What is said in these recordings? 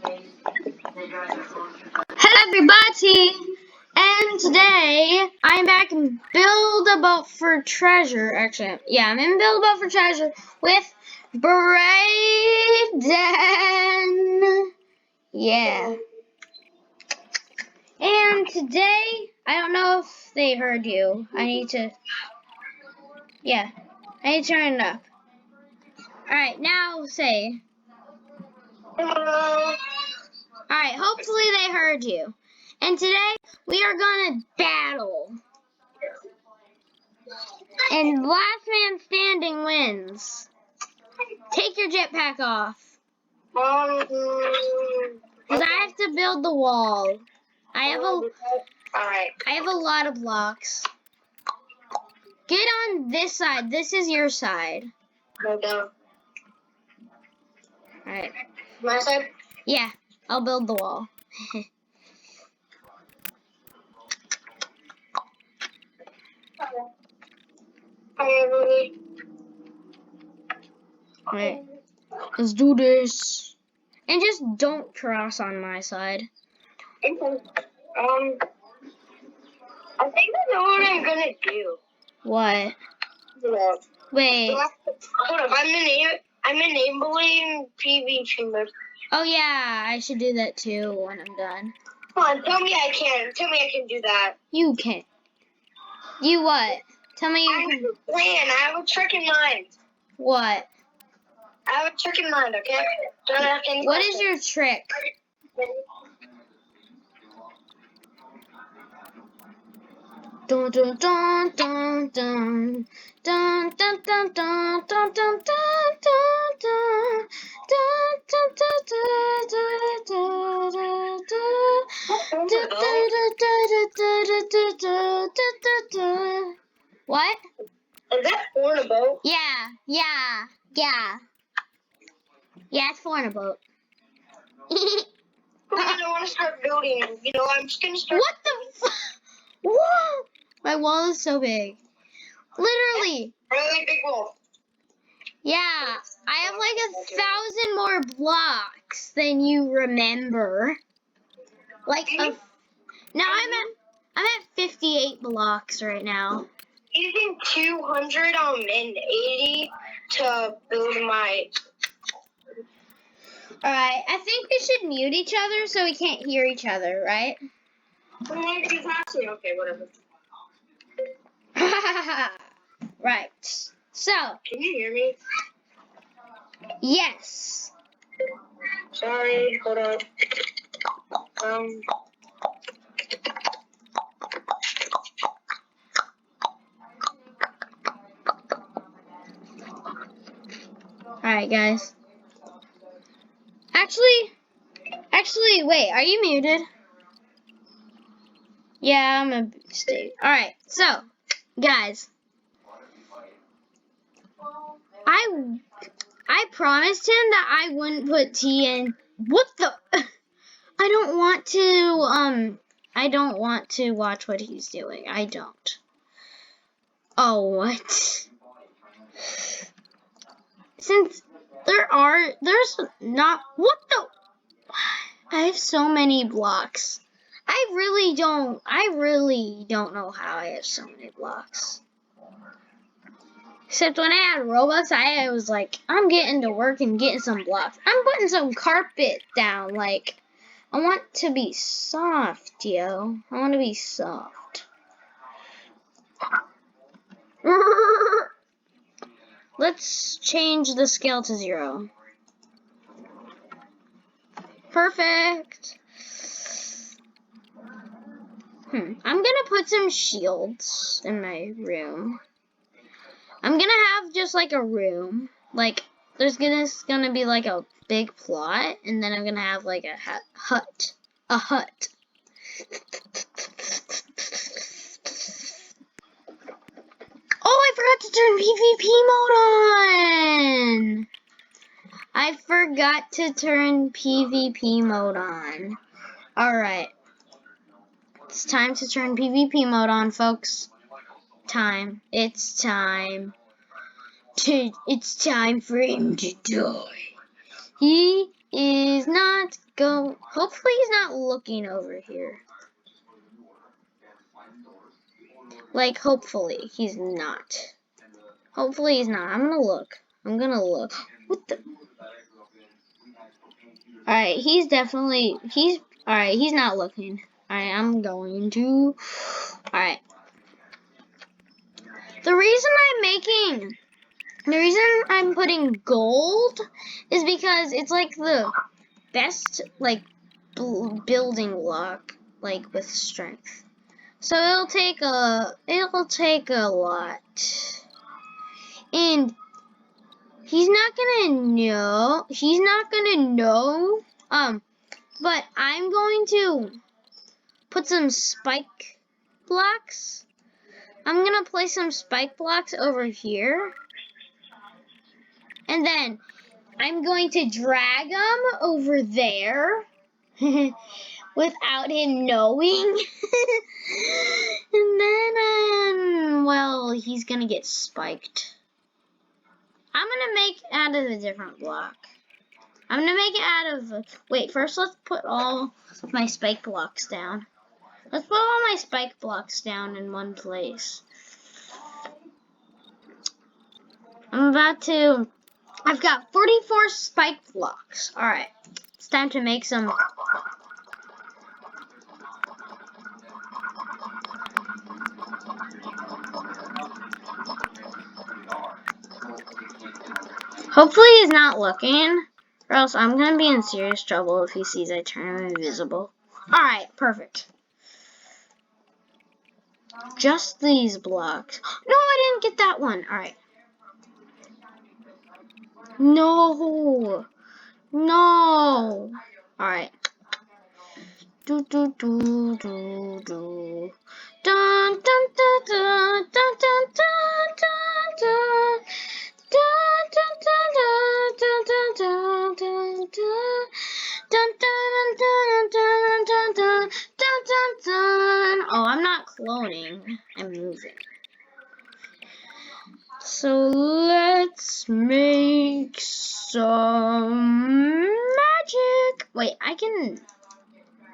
Hello everybody, and today I'm back in Build a Boat for Treasure. Actually, yeah, I'm in Build a Boat for Treasure with Brayden. Yeah. And today, I don't know if they heard you. I need to turn it up. Alright, now say. Hello. Alright, hopefully they heard you. And today, we are gonna battle. And last man standing wins. Take your jetpack off. Because I have to build the wall. I have a lot of blocks. Get on this side. This is your side. No. Alright. My side? Yeah, I'll build the wall. Alright. Let's do this. And just don't cross on my side. I think I know what I'm gonna do. What? Yeah. Wait. Hold up, I'm enabling PvP mode. Oh yeah, I should do that too when I'm done. Come on, tell me I can do that. You can. You what? Tell me you I have a plan. I have a trick in mind. What? I have a trick in mind, okay? Don't ask any What questions. is your trick? Dun dun dun dun dun dun dun dun dun dun dun dun. What? Is that for a boat? Yeah, it's for a boat. I don't want to start building. You know, I'm just gonna start. What the fuck? Whoa! My wall is so big. Literally. Really big wall. Yeah, I have like 1,000 more blocks than you remember. Like, now I'm at 58 blocks right now. Using 280 to build my. Alright, I think we should mute each other so we can't hear each other, right? Okay, whatever. Right. So. Can you hear me? Yes. Sorry, hold on. Alright, guys. Actually, wait, are you muted? Yeah, I'm a stay. Alright, so, guys. I promised him that I wouldn't put tea in. What the? I don't want to watch what he's doing. I don't. Oh, what? Since there's not, what the? I have so many blocks. I really don't know how I have so many blocks. Except when I had Robux, I was like, I'm getting to work and getting some blocks. I'm putting some carpet down. Like, I want to be soft, yo. I want to be soft. Let's change the scale to 0. Perfect. I'm gonna put some shields in my room. I'm gonna have just like a room. Like, there's gonna be like a big plot, and then I'm gonna have like a hut. A hut. Oh, I forgot to turn PvP mode on! I forgot to turn PvP mode on. Alright. It's time to turn PvP mode on, folks. It's time for him to die. He is not go. Hopefully he's not looking over here. Like, hopefully he's not. Hopefully he's not. I'm gonna look. I'm gonna look. What the? Alright, he's definitely, alright, he's not looking. Alright, I'm going to, alright. The reason I'm putting gold is because it's like the best, like, building block, like, with strength. So it'll take a lot. And he's not gonna know, but I'm going to put some spike blocks. I'm gonna place some spike blocks over here. And then I'm going to drag him over there without him knowing. And then, well, he's gonna get spiked. I'm gonna make out of a different block. I'm gonna make it out of, wait, first let's put all my spike blocks down. Let's put all my spike blocks down in one place. I've got 44 spike blocks. Alright, it's time to make some. Hopefully he's not looking, or else I'm gonna be in serious trouble if he sees I turn him invisible. Alright, perfect. Just these blocks. No, I didn't get that one. Alright. No. No. Alright. Do do do do do. Dun dun dun dun dun dun dun dun dun. Dun dun dun dun dun dun dun dun. Dun dun dun dun dun dun dun dun dun. Oh, I'm not cloning. I'm moving. So let's make some magic. Wait, I can.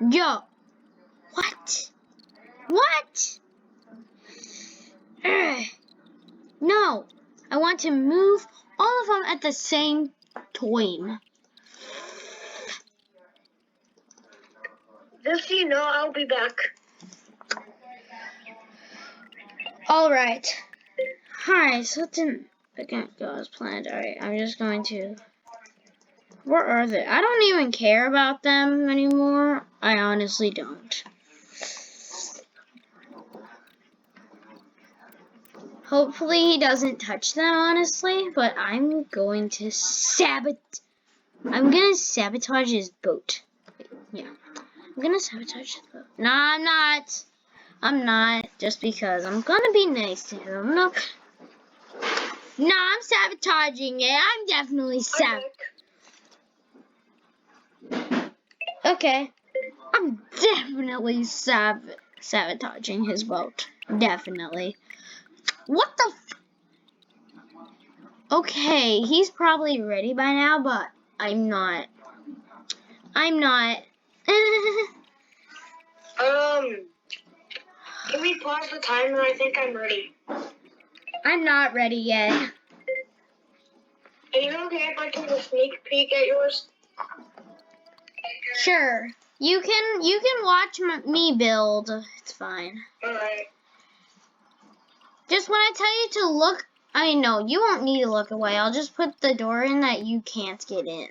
Yo. What? What? Ugh. No. I want to move all of them at the same time. Just so you know, I'll be back. Alright. Alright, so it didn't go as planned. Alright, I'm just going to. Where are they? I don't even care about them anymore. I honestly don't. Hopefully he doesn't touch them, honestly, but I'm going to sabotage his boat. Yeah. I'm gonna sabotage his boat. No, I'm not. I'm not. Just because I'm gonna be nice to him. No, I'm sabotaging it. I'm definitely Okay. I'm definitely sabotaging his boat. Definitely. What the Okay, he's probably ready by now, but I'm not. I'm not. Can we pause the timer? I think I'm ready. I'm not ready yet. Are you okay if I take a sneak peek at yours? Sure. You can watch me build. It's fine. Alright. Just when I tell you to look, I mean, no, you won't need to look away. I'll just put the door in that you can't get in.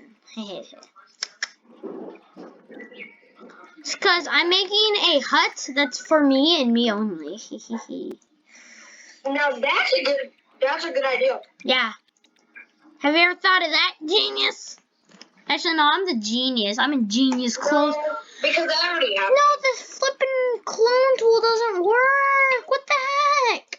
It's because I'm making a hut that's for me and me only. Now that's a good idea. Yeah. Have you ever thought of that, genius? Actually, no, I'm the genius. I'm a genius clone. No, because I already have. No, this flipping clone tool doesn't work. What the heck?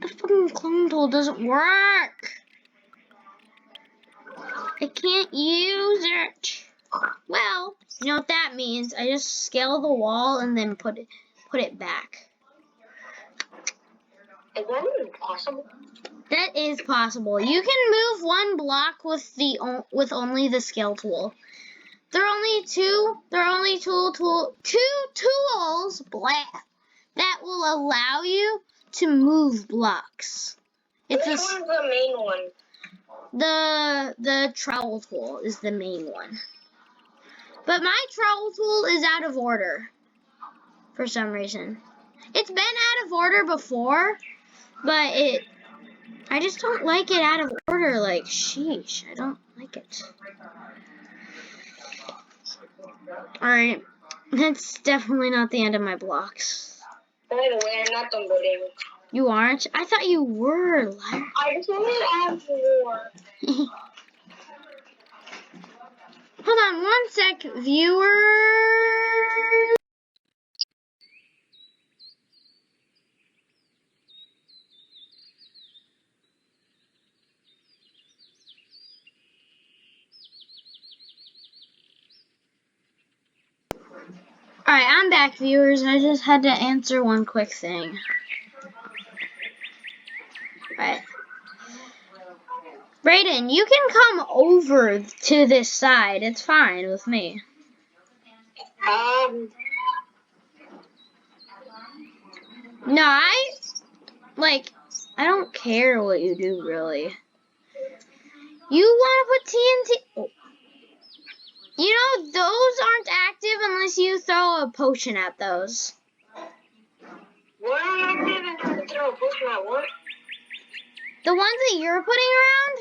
The fucking clone tool doesn't work. I can't use it. Well, you know what that means? I just scale the wall and then put it back. Is that even possible? That is possible. You can move one block with only the scale tool. There are only two tools that will allow you to move blocks. Which one's the main one? The trowel tool is the main one. But my trowel tool is out of order for some reason. It's been out of order before, but I just don't like it out of order. Like, sheesh, I don't like it. Alright, that's definitely not the end of my blocks. By the way, I'm not done building. You aren't? I thought you were. I just want to add more. Hold on one sec, viewers. Alright, I'm back, viewers. I just had to answer one quick thing. Alright. Brayden, you can come over to this side. It's fine with me. No, I don't care what you do, really. You want to put TNT... Oh. You know, those aren't active unless you throw a potion at those. What are you active and trying to throw a potion at what? The ones that you're putting around,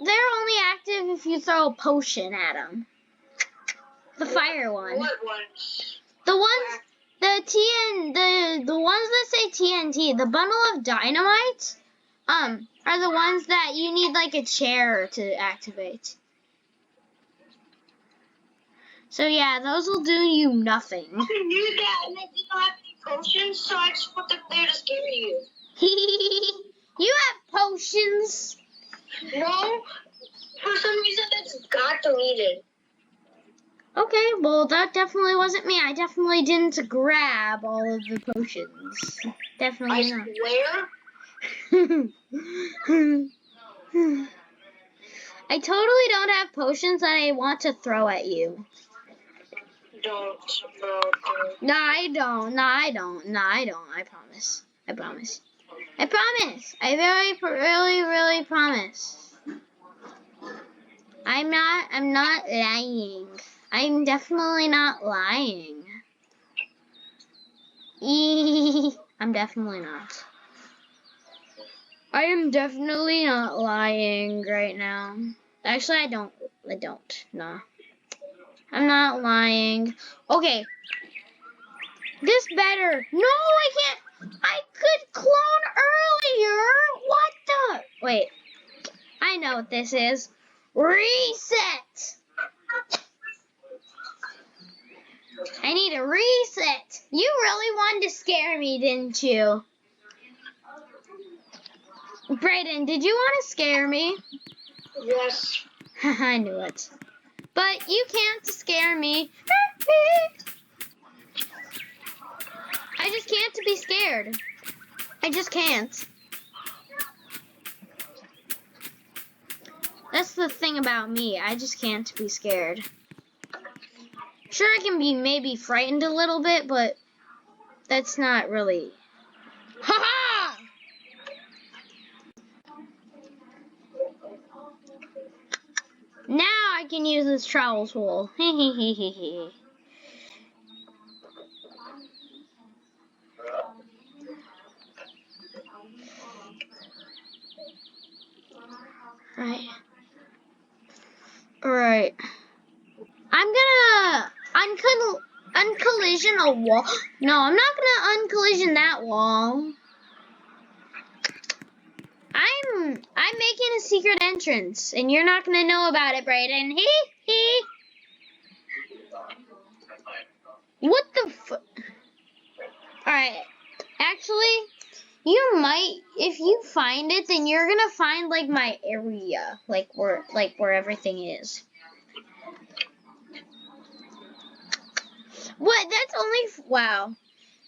they're only active if you throw a potion at them. The fire one. What ones? The ones, the ones that say TNT, the bundle of dynamite, are the ones that you need like a chair to activate. So yeah, those will do you nothing. I knew that, and I didn't have any potions, so I just put them there to scare you. You have potions. No, for some reason it's got deleted. Okay, well that definitely wasn't me. I definitely didn't grab all of the potions. Definitely not. I swear. I totally don't have potions that I want to throw at you. Don't, bro. No, I don't. No, I don't. No, I don't. I promise. I promise. I promise. I really promise. I'm not lying. I'm definitely not lying. I'm definitely not. I am definitely not lying right now. Actually, I don't. No. I'm not lying. Okay. This better. No, I can't. I could clone earlier. What the? Wait. I know what this is. Reset. I need a reset. You really wanted to scare me, didn't you? Brayden, did you want to scare me? Yes. I knew it. But you can't scare me. I just can't be scared. I just can't. That's the thing about me. I just can't be scared. Sure, I can be maybe frightened a little bit, but that's not really. Ha-ha! Now I can use this trowel tool. Right. Alright. I'm gonna uncollision a wall. No, I'm not gonna uncollision that wall. I'm making a secret entrance, and you're not gonna know about it, Brayden. Hee. What the Alright. Actually, you might, if you find it, then you're gonna find like my area, like where everything is. What? That's only wow.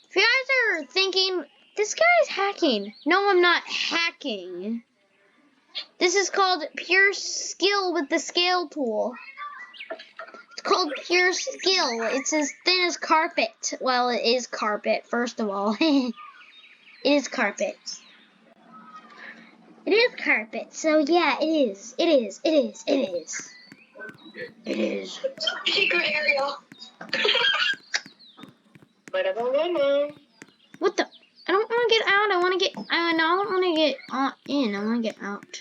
If you guys are thinking This guy's hacking. No, I'm not hacking. This is called pure skill with the scale tool. It's called pure skill. It's as thin as carpet. Well, it is carpet, first of all. It is carpet. It is carpet. So yeah, it is. It is. It is. It is. It is. Secret area. What the? I don't want to get out. I want to get. I don't want to get in. I want to get out.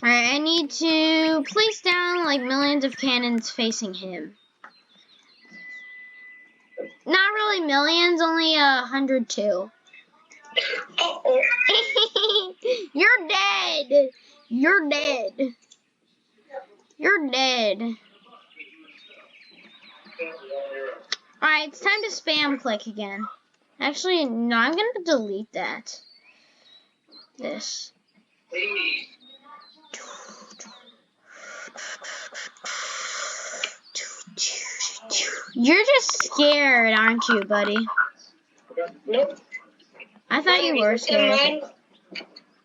Alright, I need to place down like millions of cannons facing him. Not really millions, only 102. You're dead. You're dead. You're dead. Alright, it's time to spam click again. Actually, no, I'm gonna delete that. This. You're just scared, aren't you, buddy? Nope. I thought you were scared.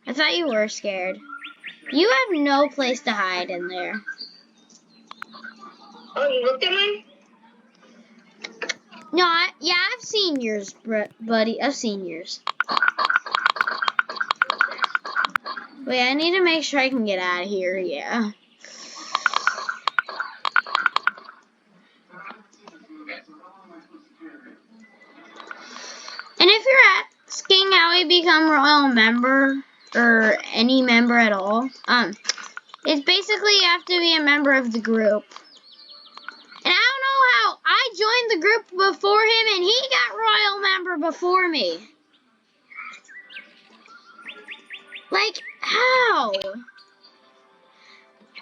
I thought you were scared. You have no place to hide in there. Oh, you looked at mine? No, yeah, I've seen yours, buddy. I've seen yours. Wait, I need to make sure I can get out of here. Yeah. And if you're asking how we become royal member or any member at all, it's basically you have to be a member of the group. And I don't know how I joined the group before him and he got royal member before me. Like, how?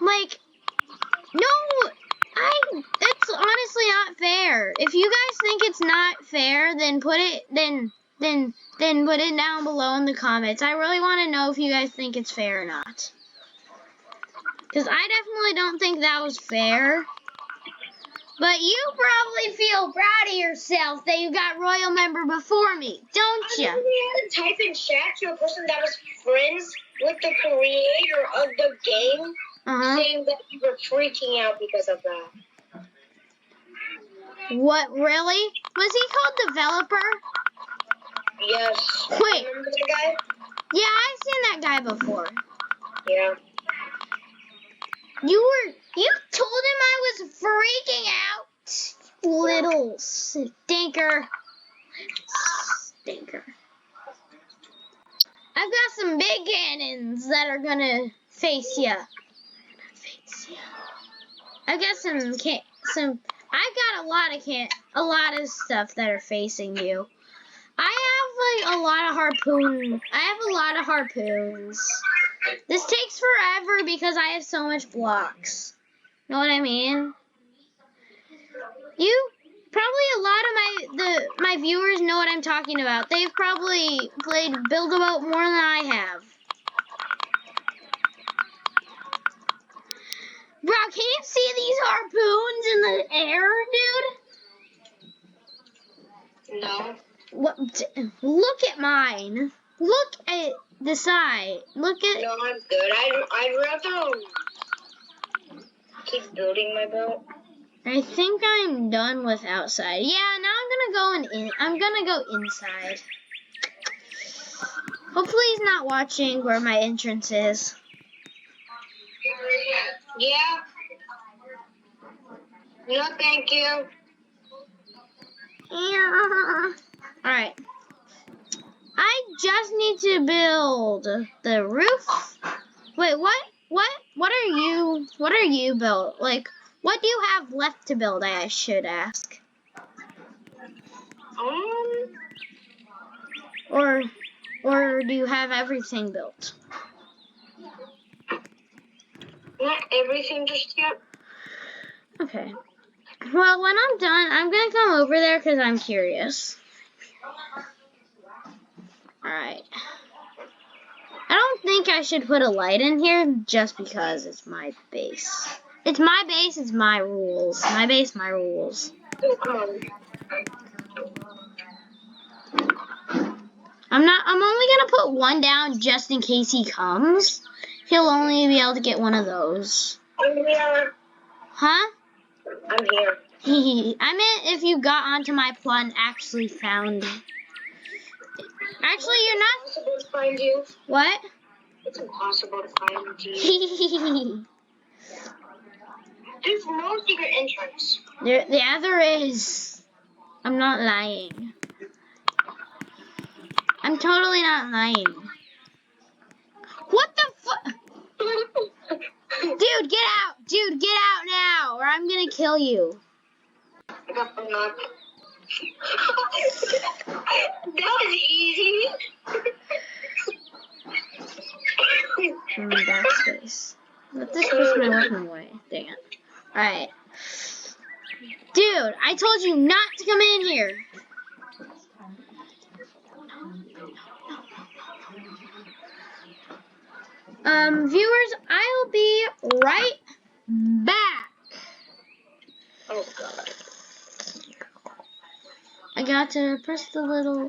Like, no, that's honestly not fair. If you guys think it's not fair, then put it, then put it down below in the comments. I really want to know if you guys think it's fair or not. Because I definitely don't think that was fair. But you probably feel proud of yourself that you got royal member before me, don't you? I had to type in chat to a person that was friends with the creator of the game, saying that you were freaking out because of that. What, really? Was he called developer? Yes. Wait. Remember that guy? Yeah, I've seen that guy before. Yeah. You told him I was freaking out, little stinker. Stinker. I've got some big cannons that are gonna face ya. I've got I've got a lot of stuff that are facing you. I have like a lot of harpoons. I have a lot of harpoons. This takes forever because I have so much blocks. Know what I mean? You probably a lot of my viewers know what I'm talking about. They've probably played Build a Boat more than I have. Bro, can you see these harpoons in the air, dude? No. What? Look at mine. Look at the side. Look at. No, I'm good. I'd rather keep building my boat. I think I'm done with outside. Yeah, now I'm gonna go inside. Hopefully he's not watching where my entrance is. Yeah. No, thank you. Yeah. Alright. I just need to build the roof. Wait, what are you built? Like, what do you have left to build, I should ask? Or do you have everything built? Not everything just yet. Okay. Well, when I'm done, I'm gonna come over there because I'm curious. Alright. I don't think I should put a light in here just because it's my base. It's my base, it's my rules. My base, my rules. Oh, come on. I'm only gonna put one down just in case he comes. He'll only be able to get one of those. I'm here. Huh? I'm here. I meant if you got onto my plot and actually found it. Actually, you're not. It's impossible to find you. What? It's impossible to find you. There's no secret entrance. There is. I'm not lying. I'm totally not lying. What the fuck? Dude, get out! Dude, get out now, or I'm gonna kill you. I got phone up. That was easy. Backspace. Let this push my weapon away. Dang it. Alright. Dude, I told you not to come in here. Viewers, I'll be right back. Oh, God. I got to press the little...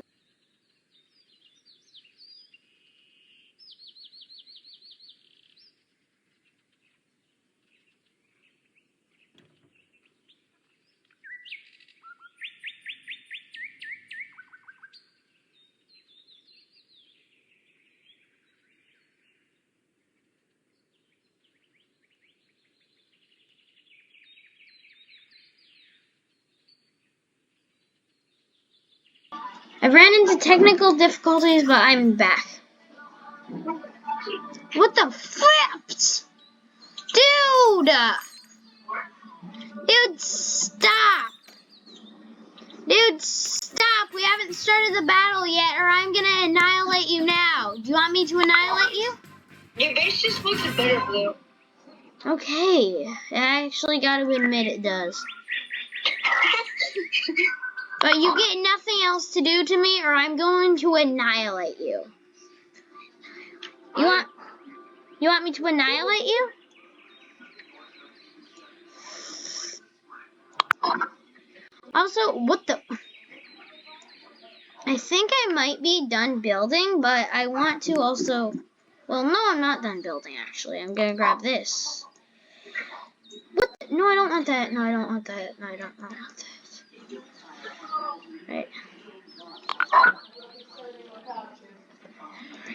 I ran into technical difficulties, but I'm back. What the flipped? Dude! Dude, stop! Dude, stop! We haven't started the battle yet, or I'm gonna annihilate you now. Do you want me to annihilate you? Your base just looks better blue. Okay. I actually gotta admit it does. But you get nothing else to do to me, or I'm going to annihilate you. You want me to annihilate you? Also, what the... I think I might be done building, but I want to also... Well, no, I'm not done building, actually. I'm gonna grab this. What the... No, I don't want that. No, I don't want that. No, I don't want that. Right. Alright,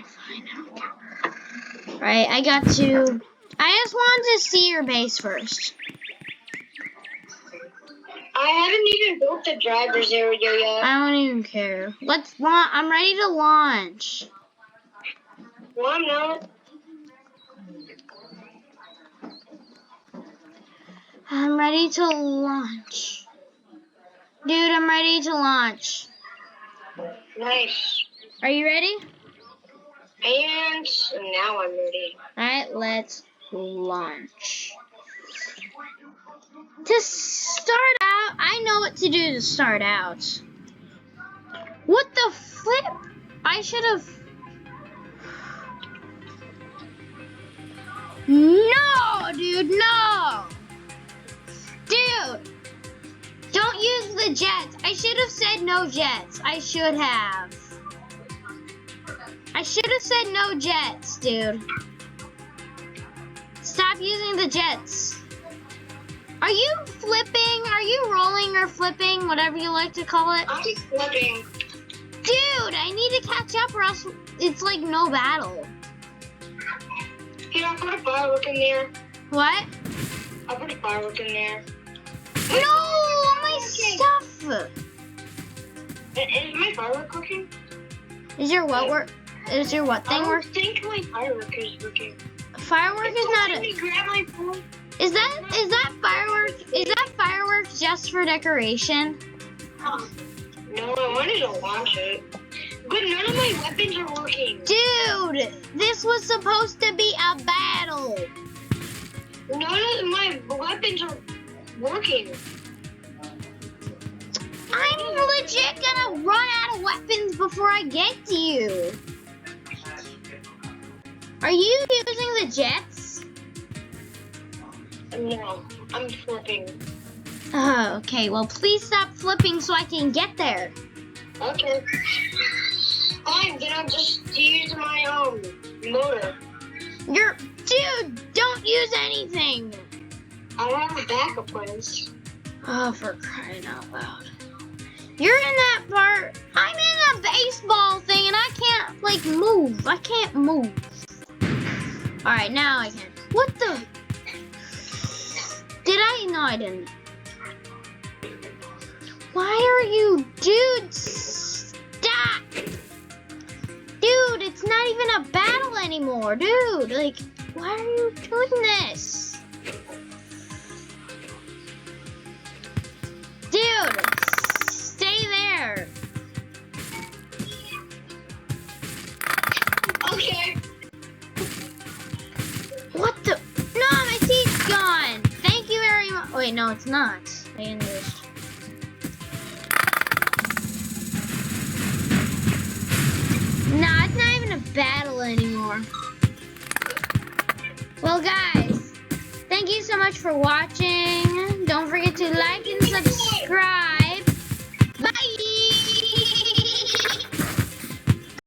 fine. I don't care. Right, I got to... I just wanted to see your base first. I haven't even built the driver's area yet. I don't even care. Let's launch. I'm ready to launch. Well, I'm not. I'm ready to launch. Dude, I'm ready to launch. Nice. Are you ready? And now I'm ready. Alright, let's launch. To start out, I know what to do to start out. What the flip? I should have... No, dude, no! Dude! Don't use the jets. I should have said no jets. I should have. I should have said no jets, dude. Stop using the jets. Are you flipping? Are you rolling or flipping? Whatever you like to call it. I'm flipping. Dude, I need to catch up or else it's like no battle. Here, I'll put a firework in there. What? I'll put a firework in there. No, all my stuff. Is my firework working? Is your what work? Is your what thing working? I think my firework is working. Firework is not a... Grab my phone. Is that firework? Is that fireworks just for decoration? No, I wanted to launch it. But none of my weapons are working. Dude, this was supposed to be a battle. None of my weapons are working. I'm legit gonna run out of weapons before I get to you. Are you using the jets? No, I'm flipping. Okay, well, please stop flipping so I can get there. Okay. Fine, then I'll just use my motor. Dude, don't use anything. I have a backup plans. Oh, for crying out loud. You're in that part. I'm in a baseball thing and I can't, like, move. I can't move. Alright, now I can. What the? Did I? No, I didn't. Why are you, dude? Stop! Dude, it's not even a battle anymore, dude. Like, why are you doing this? Dude, stay there. Okay. What the? No, my seat's gone. Thank you very much. Wait, no, it's not. I understand. Nah, it's not even a battle anymore. Well, guys, thank you so much for watching. Don't forget to like and subscribe.